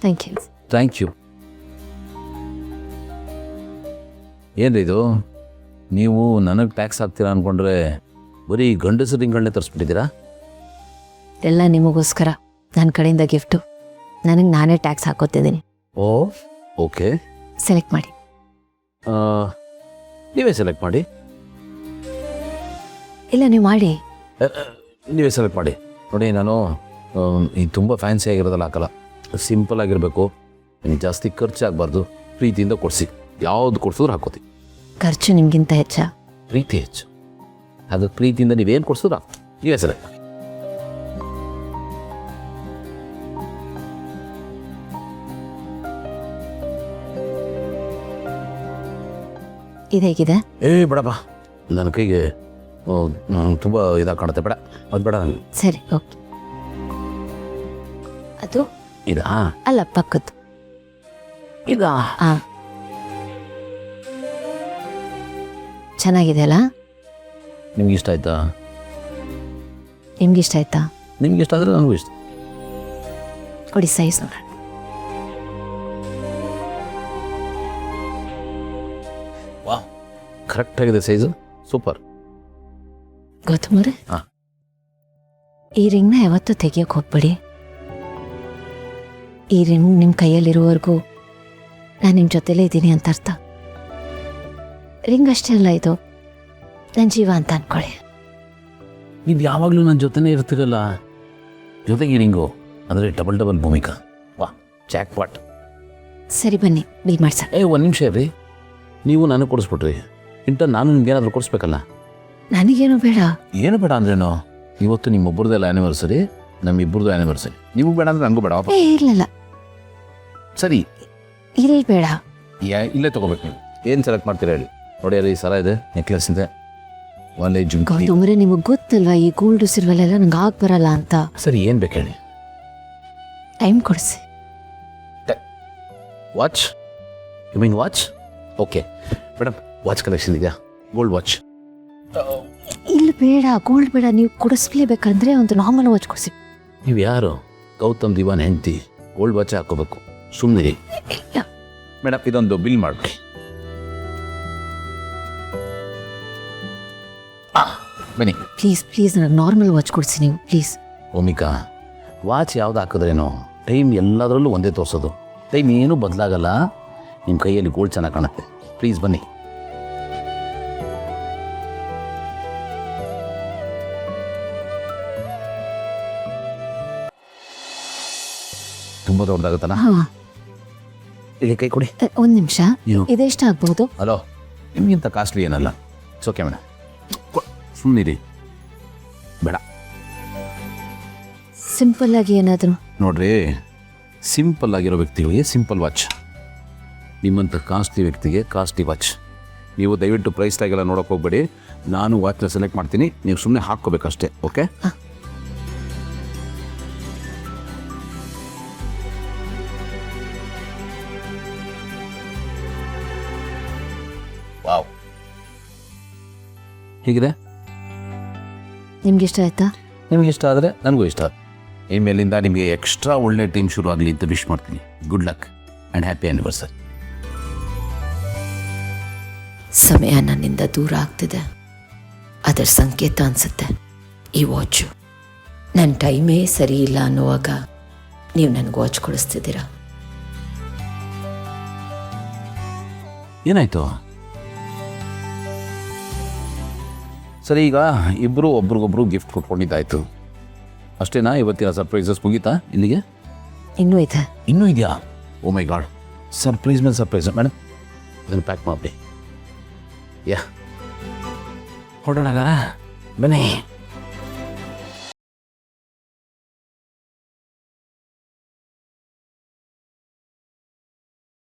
Thank you. Thank you. ಏನ್ರಿ ಇದು, ನೀವು ನನಗೆ ಟ್ಯಾಕ್ಸ್ ಹಾಕ್ತೀರಾ ಅಂದ್ಕೊಂಡ್ರೆ ಬರೀ ಗಂಡಸರು ರಿಂಗಳನ್ನೇ ತರಿಸ್ಬಿಟ್ಟಿದ್ದೀರಾ? ಎಲ್ಲ ನಿಮಗೋಸ್ಕರ ನನ್ನ ಕಡೆಯಿಂದ ಗಿಫ್ಟು. ನನಗೆ ನಾನೇ ಟ್ಯಾಕ್ಸ್ ಹಾಕೋತಿದ್ದೀನಿ. ಓ ಓಕೆ, ಸೆಲೆಕ್ಟ್ ಮಾಡಿ. ನೀವೇ ಸೆಲೆಕ್ಟ್ ಮಾಡಿ. ಇಲ್ಲ, ನೀವು ಮಾಡಿ. ನೀವೇ ಸೆಲೆಕ್ಟ್ ಮಾಡಿ. ನೋಡಿ, ನಾನು ಇದು ತುಂಬ ಫ್ಯಾನ್ಸಿ ಆಗಿರೋದಲ್ಲ ಹಾಕಲ್ಲ, ಸಿಂಪಲ್ ಆಗಿರಬೇಕು. ನಿಮ್ಗೆ ಜಾಸ್ತಿ ಖರ್ಚಾಗಬಾರ್ದು. ಪ್ರೀತಿಯಿಂದ ಕೊಡಿಸಿ, ಯಾವುದು ಕೊಡ್ಸಿದ್ರು ಹಾಕೋತಿ. ಖರ್ಚು ನಿಮಗಿಂತ ಹೆಚ್ಚಾ? ಪ್ರೀತಿ ಹೆಚ್ಚು. ಅದಕ್ಕೆ ಪ್ರೀತಿಯಿಂದ ನೀವೇನು ಕೊಡ್ಸಿದ್ರು ನೀವೇ ಸೆಲೆಕ್ಟ್ ಮಾಡಿ. ಇದು ಹೇಗಿದೆ? ಬೇಡಪ್ಪ, ನನ್ನ ಕೈಗೆ ತುಂಬ ಇದಾಗಿ ಕಾಣುತ್ತೆ. ಬೇಡ, ಅದು ಬೇಡ ನನಗೆ. ಸರಿ, ಓಕೆ. ಅದು ಇದಾ? ಅಲ್ಲ, ಪಕ್ಕದ್ದು. ಇದಾ? ಹಾಂ, ಚೆನ್ನಾಗಿದೆ ಅಲ್ಲ? ನಿಮ್ಗೆ ಇಷ್ಟ ಆಯ್ತಾ? ನಿಮ್ಗೆ ಇಷ್ಟ ಆಯ್ತಾ? ನಿಮ್ಗೆ ಇಷ್ಟ ಆದರೆ ನನಗೂ ಇಷ್ಟ. ಕೊಡಿ ಸೈಜ್ ನೋಡೋಣ. ವಾ, ಕರೆಕ್ಟಾಗಿದೆ ಸೈಜು, ಸೂಪರ್. ಗೌತಮರೇ, ಹಾಂ, ಈ ರಿಂಗ್ನ ಯಾವತ್ತೂ ತೆಗಿಯೋಕೆ ಹೋಗ್ಬೇಡಿ. ಈ ರಿಂಗ್ ನಿಮ್ಮ ಕೈಯಲ್ಲಿರುವವರೆಗೂ ನಾನು ನಿಮ್ಮ ಜೊತೆಲೇ ಇದ್ದೀನಿ ಅಂತ ಅರ್ಥ. ರಿಂಗ್ ಅಷ್ಟೇ ಅಲ್ಲ, ಇದು ನನ್ನ ಜೀವ ಅಂತ ಅಂದ್ಕೊಳ್ಳಿ. ನೀವು ಯಾವಾಗಲೂ ನನ್ನ ಜೊತೆನೇ ಇರ್ತಿರಲ್ಲ. ಜೊತೆಗೆ ರಿಂಗು ಅಂದರೆ ಡಬಲ್ ಭೂಮಿಕಾ. ವಾ, ಜಾಕ್ ಪಾಟ್. ಸರಿ, ಬನ್ನಿ ಬಿಲ್ ಮಾಡ್ಸ. ಒಂದು ನಿಮಿಷ ರೀ, ನೀವು ನನಗೆ ಕೊಡಿಸ್ಬಿಟ್ರಿ, ನಾನು ನಿಮ್ಗೇನಾದರೂ ಕೊಡಿಸ್ಬೇಕಲ್ಲ. ನನಗೇನು ಬೇಡ. ಏನು ಬೇಡ ಅಂದ್ರೇನು? ಇವತ್ತು ನಿಮ್ಮೊಬ್ಬರದೆಲ್ಲ ಆ್ಯನಿವರ್ಸರಿ, ನಮ್ಮಿಬ್ಬರದು ಆ್ಯನಿವರ್ಸರಿ. ನಿಮಗೆ ಬೇಡ ಅಂದರೆ ನನಗೂ ಬೇಡ. ಇರಲಿಲ್ಲ. ಸರಿ, ಇಲ್ಲಿ ಬೇಡ. ಇಲ್ಲೇ ತೊಗೋಬೇಕು. ನೀವು ಏನು ಸೆಲೆಕ್ಟ್ ಮಾಡ್ತೀರಾ ಹೇಳಿ. ನೋಡಿ, ಅಲ್ಲಿ ಸರ ಇದೆ, ನೆಕ್ಲೆಸ್ ಇದೆ, ಒಳ್ಳೆ ಜುಮ್ಕಿ. ಗೌತಮರೇ, ನಿಮಗೆ ಗೊತ್ತಲ್ವಾ ಈ ಗೋಲ್ಡ್ ಸಿಲ್ವರ್ ನಂಗೆ ಆಗ ಬರಲ್ಲ ಅಂತ. ಸರಿ, ಏನು ಬೇಕು ಹೇಳಿ. ಟೈಮ್ ಕೊಡಿಸಿ. Watch? You mean watch? Okay madam, watch collection ಇದೆಯಾ? Gold watch? ಇಲ್ಲಿ ಬೇಡ, ಗೋಲ್ಡ್ ಬೇಡ. ನೀವು ಕೊಡಿಸ್ಲೇಬೇಕಂದ್ರೆ ಒಂದು ನಾರ್ಮಲ್ ವಾಚ್ ಕೊಡಿಸಿ. ನೀವು ಯಾರು? ಗೌತಮ್ ದಿವಾನ್ ಹೆಂಡತಿ. ಗೋಲ್ಡ್ ವಾಚ್ ಹಾಕೋಬೇಕು. ಸುಮ್ಮನೆ ಮೇಡಮ್, ಇದೊಂದು ಬಿಲ್ ಮಾಡಿ. ಬನ್ನಿ ಪ್ಲೀಸ್ ಪ್ಲೀಸ್, ನನಗೆ ನಾರ್ಮಲ್ ವಾಚ್ ಕೊಡಿಸಿ ನೀವು, ಪ್ಲೀಸ್. ಭೂಮಿಕಾ, ವಾಚ್ ಯಾವ್ದು ಹಾಕಿದ್ರೇನೋ ಟೈಮ್ ಎಲ್ಲದರಲ್ಲೂ ಒಂದೇ ತೋರಿಸೋದು. ಟೈಮ್ ಏನೂ ಬದಲಾಗಲ್ಲ. ನಿಮ್ಮ ಕೈಯಲ್ಲಿ ಗೋಲ್ಡ್ ಚೆನ್ನಾಗಿ ಕಾಣುತ್ತೆ. ಪ್ಲೀಸ್ ಬನ್ನಿ. ತುಂಬ ದೊಡ್ಡದಾಗುತ್ತಲ್ಲ? ಹಾಂ, ಇಲ್ಲಿ ಕೈ ಕೊಡಿ. ಒಂದು ನಿಮಿಷ. ಏನು? ಇದೆಷ್ಟು ಆಗ್ಬೋದು? ಹಲೋ, ನಿಮಗಿಂತ ಕಾಸ್ಟ್ಲಿ ಏನಲ್ಲ. ಇಟ್ಸ್ ಓಕೆ ಮೇಡಮ್, ಸುಮ್ಮನಿರಿ. ಬೇಡ, ಸಿಂಪಲ್ ಆಗಿ ಏನಾದರೂ ನೋಡ್ರಿ. ಸಿಂಪಲ್ ಆಗಿರೋ ವ್ಯಕ್ತಿಗಳಿಗೆ ಸಿಂಪಲ್ ವಾಚ್, ನಿಮ್ಮಂಥ ಕಾಸ್ಟ್ಲಿ ವ್ಯಕ್ತಿಗೆ ಕಾಸ್ಟ್ಲಿ ವಾಚ್. ನೀವು ದಯವಿಟ್ಟು ಪ್ರೈಸ್ ಟ್ಯಾಗೆಲ್ಲ ನೋಡೋಕೆ ಹೋಗ್ಬೇಡಿ. ನಾನು ವಾಚ್ನ ಸೆಲೆಕ್ಟ್ ಮಾಡ್ತೀನಿ, ನೀವು ಸುಮ್ಮನೆ ಹಾಕ್ಕೋಬೇಕಷ್ಟೇ. ಓಕೆ? ವಾವ್, ಹೀಗಿದೆ. ನಿಮ್ಗೆ ಇಷ್ಟ ಆಯ್ತಾ? ನಿಮಗೆ ಇಷ್ಟ ಆದರೆ ನನಗೂ ಇಷ್ಟ. ಇನ್ಮೇಲಿಂದ ನಿಮಗೆ ಎಕ್ಸ್ಟ್ರಾ ಒಳ್ಳೆ ಟೀಮ್ ಶುರು ಆಗಲಿ ಅಂತ ವಿಶ್ ಮಾಡ್ತೀನಿ. Good luck and happy anniversary. ಸಮಯ ನನ್ನಿಂದ ದೂರ ಆಗ್ತಿದೆ, ಅದರ ಸಂಕೇತ ಅನಿಸುತ್ತೆ ಈ ವಾಚು. ನನ್ನ ಟೈಮೇ ಸರಿ ಇಲ್ಲ ಅನ್ನುವಾಗ ನೀವು ನನಗೆ ವಾಚ್ ಕೊಡಿಸ್ತಿದ್ದೀರಾ. ಏನಾಯಿತು? ಸರಿ, ಈಗ ಇಬ್ಬರು ಒಬ್ರಿಗೊಬ್ರು ಗಿಫ್ಟ್ ಕೊಟ್ಕೊಂಡಿದ್ದಾಯಿತು ಅಷ್ಟೇನಾ? ಇವತ್ತಿನ ಸರ್ಪ್ರೈಸಸ್ ಮುಗೀತಾ ಇಲ್ಲಿಗೆ? ಇನ್ನೂ ಇದೆ. ಇನ್ನೂ ಇದೆಯಾ? ಓ ಮೈ ಗಾಡ್, ಸರ್ಪ್ರೈಸ್ ಮೇಲೆ ಸರ್ಪ್ರೈಸ್. ಮೇಡಮ್, ಇದನ್ನು ಪ್ಯಾಕ್ ಮಾಡಿ. ಯಾ, ಹೊರಡೋಣ ಬನ್ನಿ.